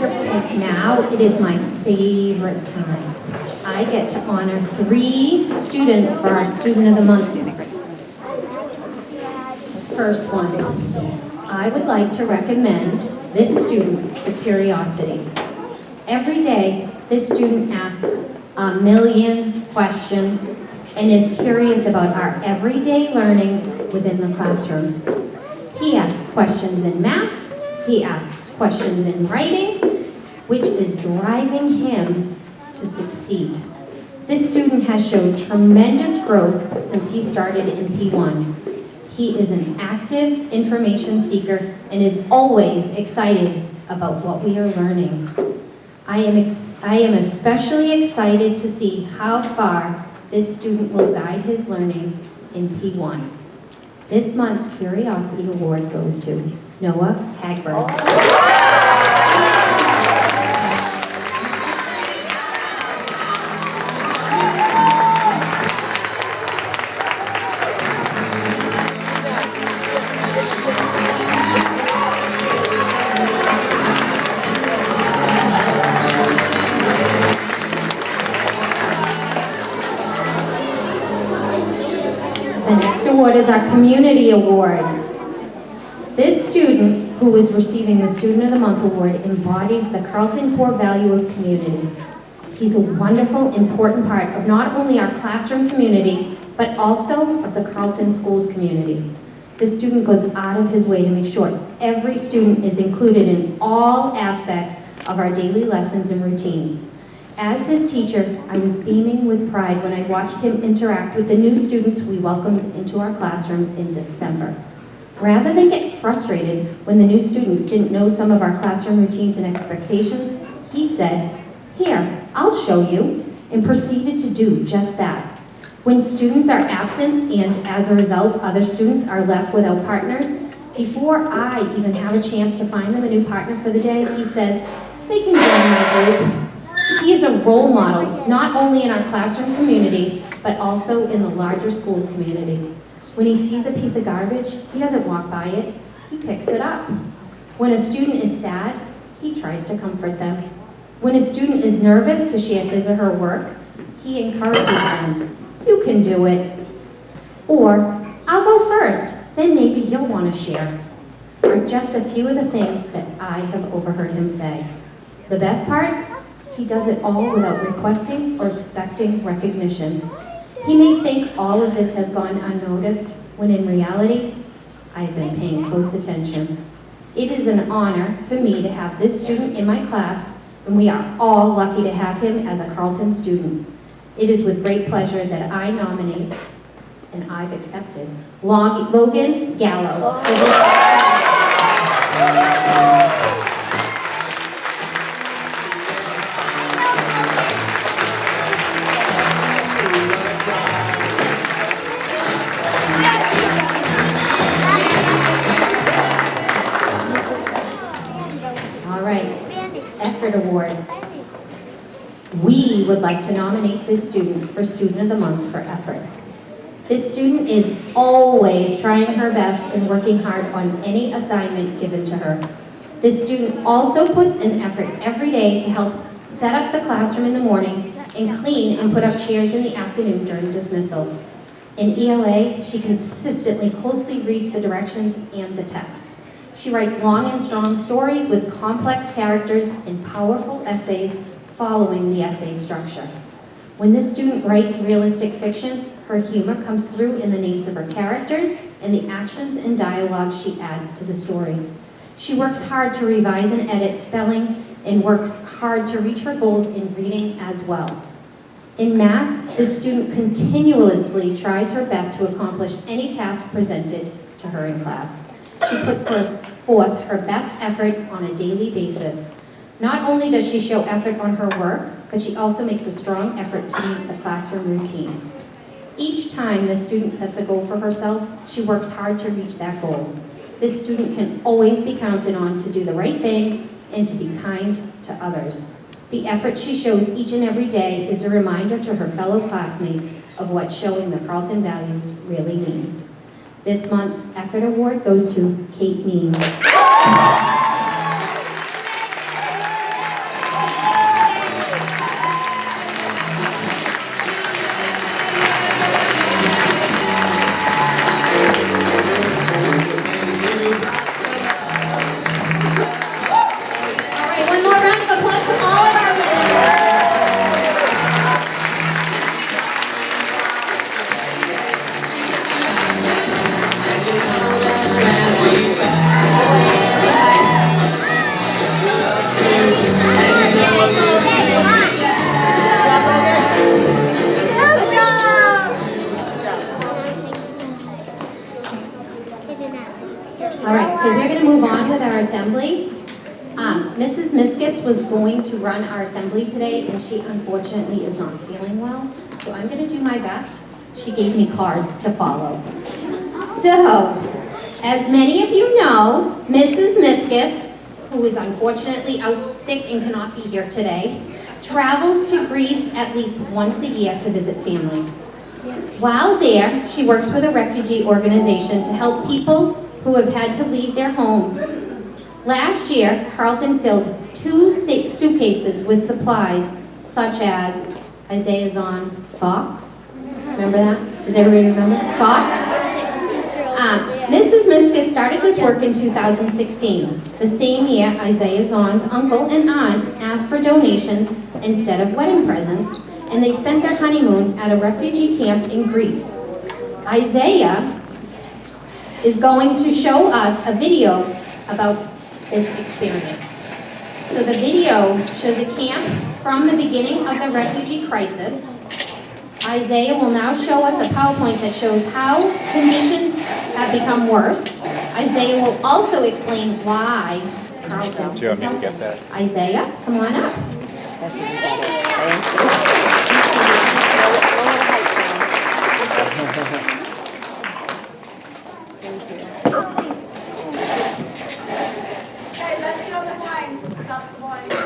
And now it is my favorite time. I get to honor 3 students for our Student of the Month. First one, I would like to recommend this student for curiosity. Every day, this student asks a million questions and is curious about our everyday learning within the classroom. He asks questions in math, he asks questions in writing, which is driving him to succeed. This student has shown tremendous growth since he started in P1. He is an active information seeker and is always excited about what we are learning. I am especially excited to see how far this student will guide his learning in P1. This month's Curiosity Award goes to Noah Hagberg. The next award is our Community Award. This student, who is receiving the Student of the Month Award, embodies the Carlton core value of community. He's a wonderful, important part of not only our classroom community, but also of the Carlton Schools community. This student goes out of his way to make sure every student is included in all aspects of our daily lessons and routines. As his teacher, I was beaming with pride when I watched him interact with the new students we welcomed into our classroom in December. Rather than get frustrated when the new students didn't know some of our classroom routines and expectations, he said, "Here, I'll show you," and proceeded to do just that. When students are absent and as a result other students are left without partners, before I even have a chance to find them a new partner for the day, he says, "They can join my group." He is a role model, not only in our classroom community, but also in the larger schools community. When he sees a piece of garbage, he doesn't walk by it, he picks it up. When a student is sad, he tries to comfort them. When a student is nervous to share his or her work, he encourages them. "You can do it." Or, "I'll go first, then maybe you'll want to share," are just a few of the things that I have overheard him say. The best part? He does it all without requesting or expecting recognition. He may think all of this has gone unnoticed, when in reality, I have been paying close attention. It is an honor for me to have this student in my class, and we are all lucky to have him as a Carlton student. It is with great pleasure that I nominate, and I've accepted, Logan Gallo. Effort Award. We would like to nominate this student for Student of the Month for effort. This student is always trying her best and working hard on any assignment given to her. This student also puts in effort every day to help set up the classroom in the morning and clean and put up chairs in the afternoon during dismissal. In ELA, she consistently closely reads the directions and the texts. She writes long and strong stories with complex characters and powerful essays following the essay structure. When this student writes realistic fiction, her humor comes through in the names of her characters and the actions and dialogue she adds to the story. She works hard to revise and edit spelling and works hard to reach her goals in reading as well. In math, this student continuously tries her best to accomplish any task presented to her in class. She puts forth her best effort on a daily basis. Not only does she show effort on her work, but she also makes a strong effort to meet the classroom routines. Each time the student sets a goal for herself, she works hard to reach that goal. This student can always be counted on to do the right thing and to be kind to others. The effort she shows each and every day is a reminder to her fellow classmates of what showing the Carlton values really means. This month's Effort Award goes to Kate Mean. Mrs. Miskus was going to run our assembly today, and she unfortunately is not feeling well, so I'm going to do my best. She gave me cards to follow. So, as many of you know, Mrs. Miskus, who is unfortunately out sick and cannot be here today, travels to Greece at least once a year to visit family. While there, she works with a refugee organization to help people who have had to leave their homes. Last year, Carlton filled 2 suitcases with supplies such as Isaiah's on socks. Remember that? Does everybody remember? Socks? Mrs. Miskus started this work in 2016. The same year, Isaiah Zahn's uncle and aunt asked for donations instead of wedding presents, and they spent their honeymoon at a refugee camp in Greece. Isaiah is going to show us a video about this experience. So the video shows a camp from the beginning of the refugee crisis. Isaiah will now show us a PowerPoint that shows how conditions have become worse. Isaiah will also explain why Carlton. Do you want me to get that? Isaiah, come on up. Guys, let's show the blinds. Stop the blinds.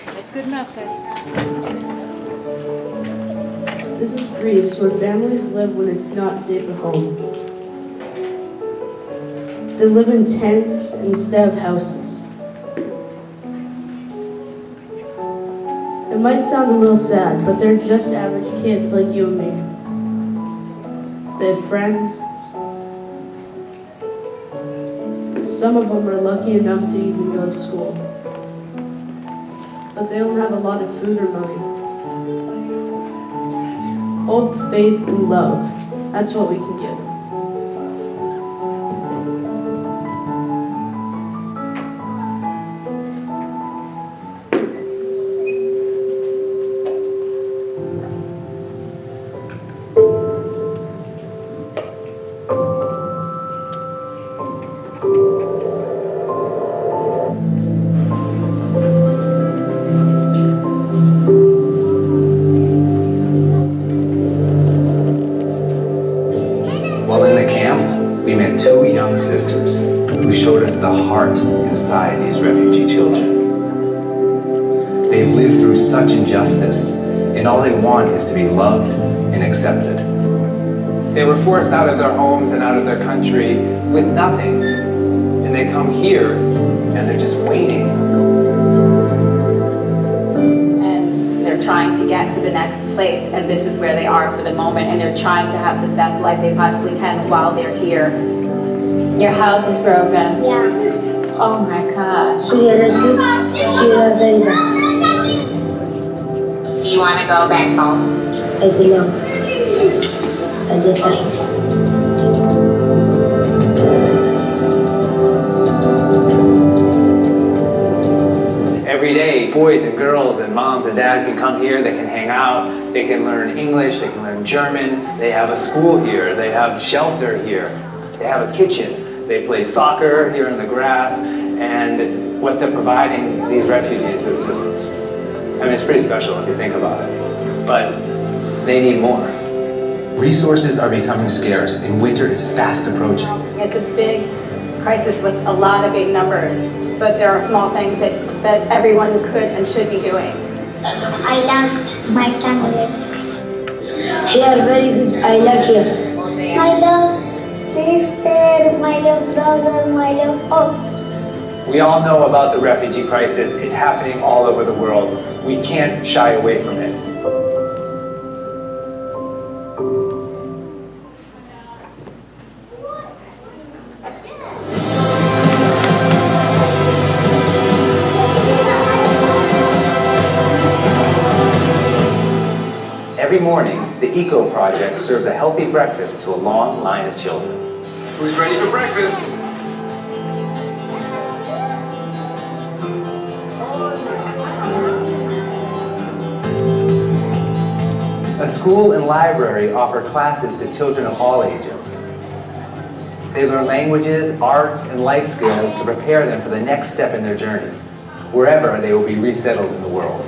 That's good enough, guys. This is Greece, where families live when it's not safe at home. They live in tents instead of houses. It might sound a little sad, but they're just average kids like you and me. They have friends. Some of them are lucky enough to even go to school. But they don't have a lot of food or money. Hope, faith, and love. That's what we can give. While in the camp, we met 2 young sisters who showed us the heart inside these refugee children. They've lived through such injustice, and all they want is to be loved and accepted. They were forced out of their homes and out of their country with nothing, and they come here and they're just waiting. And they're trying to get to the next place, and this is where they are for the moment, and they're trying to have the best life they possibly can while they're here. Your house is broken. Yeah. Oh my gosh. We are good. She are very bad. Do you want to go back home? I don't know. I don't like. Every day, boys and girls and moms and dads can come here, they can hang out, they can learn English, they can learn German, they have a school here, they have shelter here, they have a kitchen, they play soccer here in the grass, and what they're providing these refugees is just, I mean, it's pretty special if you think about it, but they need more. Resources are becoming scarce, and winter is fast approaching. It's a big crisis with a lot of big numbers, but there are small things that everyone could and should be doing. I love my family. Here, very good. I love here. My love sister, my love brother, my love all. We all know about the refugee crisis. It's happening all over the world. We can't shy away from it. Every morning, the Eco Project serves a healthy breakfast to a long line of children. Who's ready for breakfast? A school and library offer classes to children of all ages. They learn languages, arts, and life skills to prepare them for the next step in their journey, wherever they will be resettled in the world.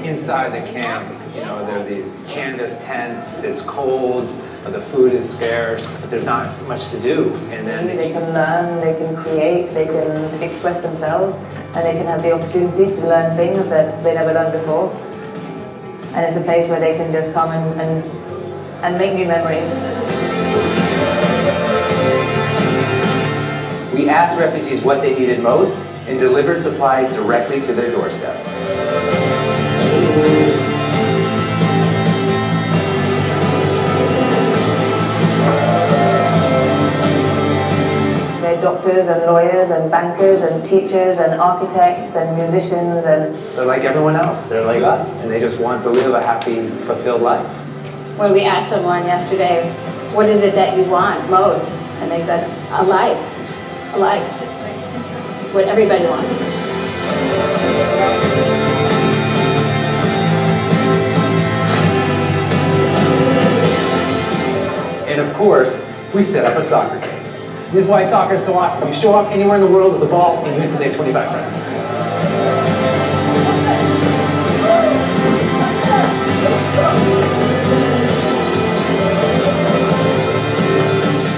Inside the camp, there are these canvas tents, it's cold, the food is scarce, but there's not much to do. And then they can learn, they can create, they can express themselves, and they can have the opportunity to learn things that they never learned before. And it's a place where they can just come and make new memories. We asked refugees what they needed most and delivered supplies directly to their doorstep. They're doctors and lawyers and bankers and teachers and architects and musicians and... They're like everyone else, they're like us, and they just want to live a happy, fulfilled life. When we asked someone yesterday, what is it that you want most? And they said, a life, what everybody wants. And of course, we set up a soccer game. This is why soccer is so awesome. You show up anywhere in the world with a ball, and you instantly have 25 friends.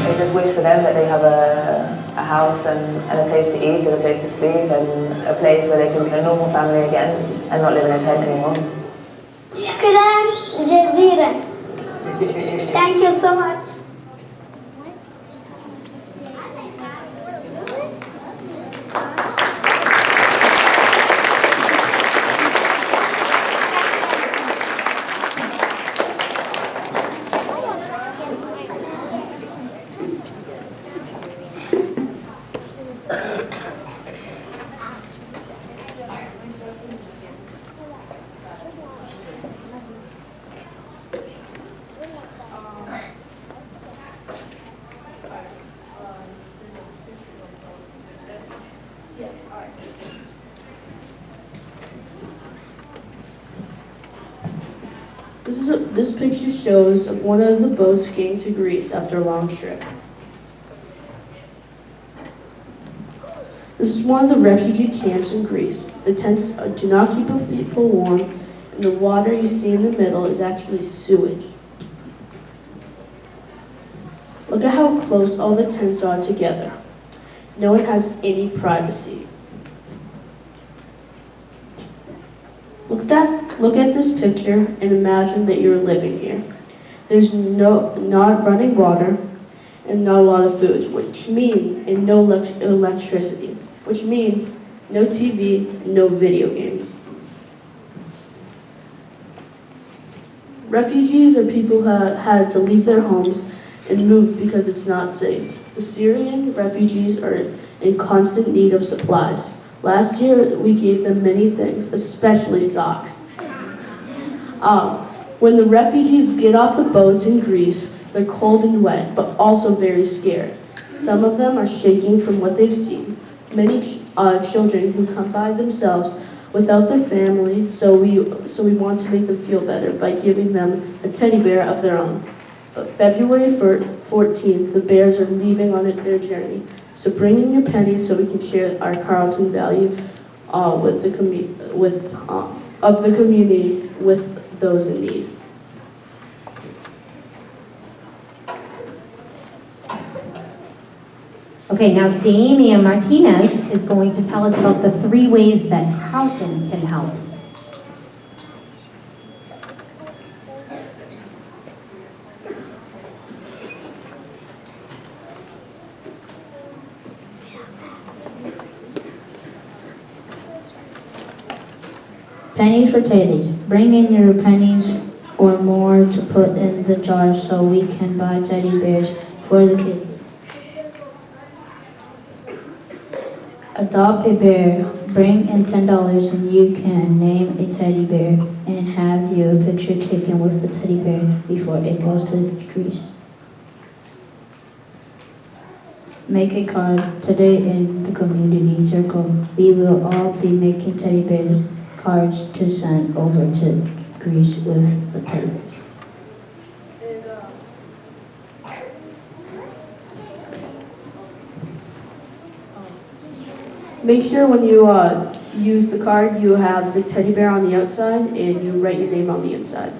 I just wish for them that they have a house and a place to eat and a place to sleep and a place where they can be a normal family again and not live in a tent anymore. Shukran jazeelan. Thank you so much. This picture shows of one of the boats getting to Greece after a long trip. This is one of the refugee camps in Greece. The tents do not keep people warm, and the water you see in the middle is actually sewage. Look at how close all the tents are together. No one has any privacy. Look at this picture and imagine that you're living here. There's not running water and not a lot of food, and no electricity, which means no TV, no video games. Refugees are people who had to leave their homes and move because it's not safe. The Syrian refugees are in constant need of supplies. Last year, we gave them many things, especially socks. When the refugees get off the boats in Greece, they're cold and wet, but also very scared. Some of them are shaking from what they've seen. Many children who come by themselves without their family, so we want to make them feel better by giving them a teddy bear of their own. But February 14th, the bears are leaving on their journey. So bring in your pennies so we can share our Carlton value of the community with those in need. Okay, now Damian Martinez is going to tell us about the 3 ways that Carlton can help. Pennies for teddies. Bring in your pennies or more to put in the jar so we can buy teddy bears for the kids. Adopt a bear. Bring in $10 and you can name a teddy bear and have your picture taken with the teddy bear before it goes to Greece. make a card today in the community circle. We will all be making teddy bear cards to send over to Greece with the teddy bears. Make sure when you use the card, you have the teddy bear on the outside and you write your name on the inside.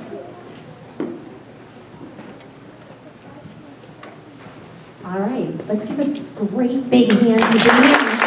All right, let's give a great big hand to the